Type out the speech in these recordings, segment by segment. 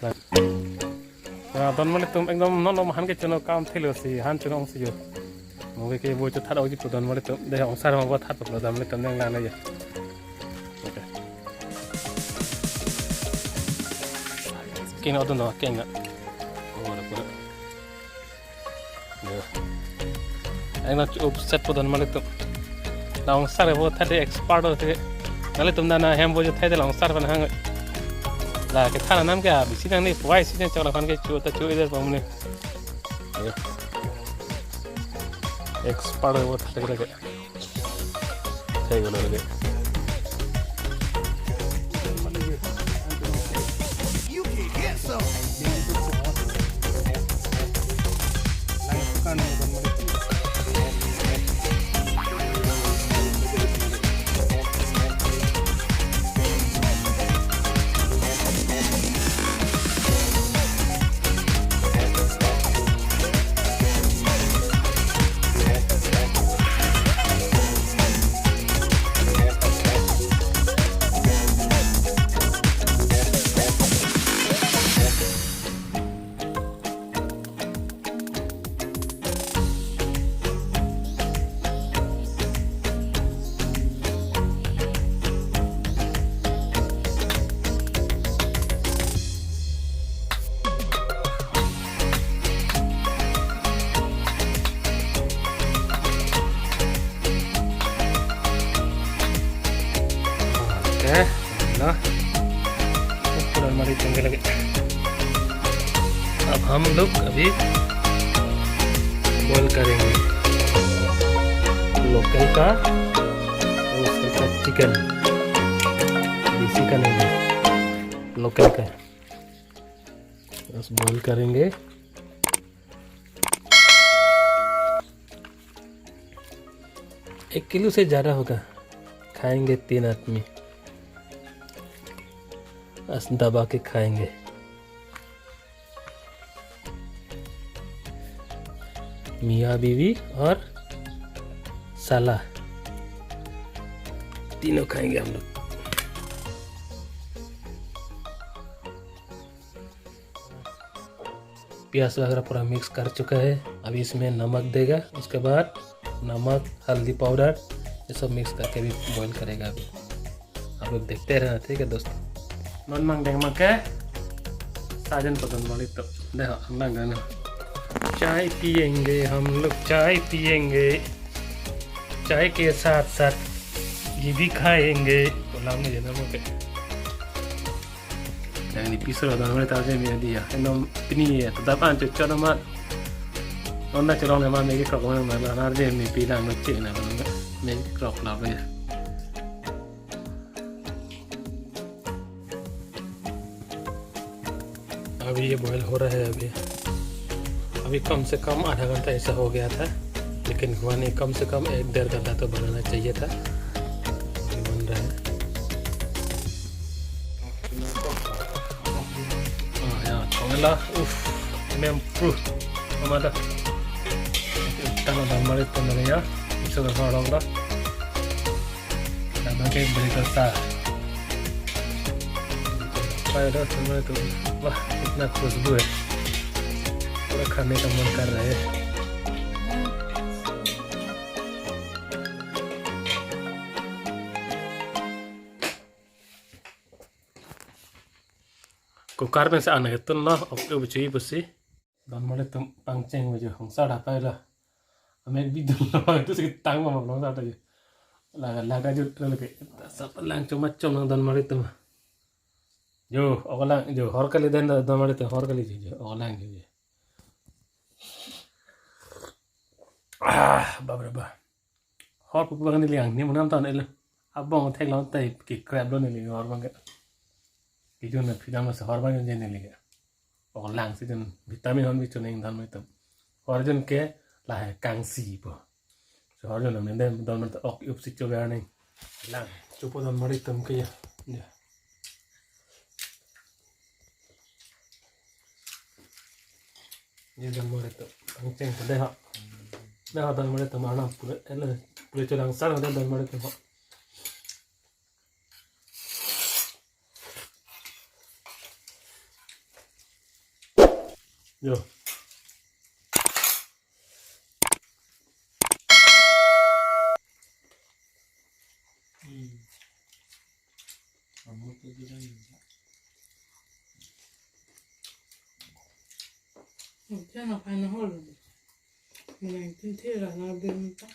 Don mali tum एकदम non han ke chono kam thilo si han chono si yo moge ke bo cho thad oji to don mali tum de ong sar ma ba thad to dam mali tum nang la na ya okay king odon no king na ora pura yo एकदम चुप set po don mali tum la ong sar bo thad expert ho the mali tum na hem bo jo thai de la ong sar ban hang là cái thằng nam kia bị xin năng đi quay xin cho là con cái chuột ta chuột đây vào mình expert वो थक रहा है सही बोल रहे हैं ना पूरा हमारी चंगे लगे। अब हम लोग अभी बॉईल करेंगे लोकल का उसका चिकन, देसी का नहीं, लोकल का बस बॉईल करेंगे। 1 किलो से ज़्यादा होगा, खाएंगे 3 आदमी, बस दबा के खाएंगे। मियाँ बीवी और साला तीनों खाएंगे हम लोग। प्याज वगैरह पूरा मिक्स कर चुका है, अभी इसमें नमक देगा, उसके बाद नमक, हल्दी पाउडर ये सब मिक्स करके भी बॉईल करेगा। अभी आप लोग देखते रहना, ठीक है दोस्तों। non mang deng make साजन पसंद वाली तो देखो हम गाना चाय पियेंगे हम लोग, चाय पियेंगे, चाय के साथ साथ ये भी खाएंगे। बोला मुझे ना मुझे yang episode dan mereka aja dia endom ini ya tetapan cucuk nama onda cerong nama megi krok mana mana arde mi pila no cek na mana megi krok lah ya। अभी ये बॉयल हो रहा है। अभी कम से कम आधा घंटा ऐसा हो गया था, लेकिन घुमाने कम से कम 1-1.5 घंटा तो बनाना चाहिए था। बन रहा है lah, memang ada tangan dan marit temannya bisa berkorong lah dan pakai berita sah pada semua itu wah इतना खुशबू है पूरा खाने का मन कर रहा है। कुकर में से आने के तो ना अब बच्चे बसे दान मारे तुम पंचेंग में जो हम साढ़ा पायला हमें भी दूर तो से टांग में हम लोग साढ़ा जो लगा जो लगे सब लांग चो मत चो ना दान मारे तुम जो अगला जो हर कली दें दान मारे तो हर कली जो अगला जो बाप रे बाप हर पुप बगने लियांग नहीं मुनाम तो नहीं ले अब बांग थे लाऊं तय कि क्रैब लो नहीं लियो हर बांग itu na pidama se horban jon jene liga और लांग से जन विटामिन हन भी चो नहीं धन में तब और जन के ला है कांसी पो so और जन हमने दे दन में तो ऑक उपसी चो गया नहीं लांग चुपो दन मरी तम के या ये दन मरी तो अंचेंग तो दे हा दन मरी तम आना पूरे चो लांग सार दन मरी तम Yo. Chứ nó phải nó hôi rồi. Mình tin thế là nó bên ta.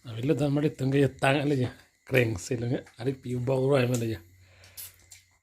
Abis itu tadi tunggu ya tangan aja, kering sih lagi. Ada piu bau roy mana aja.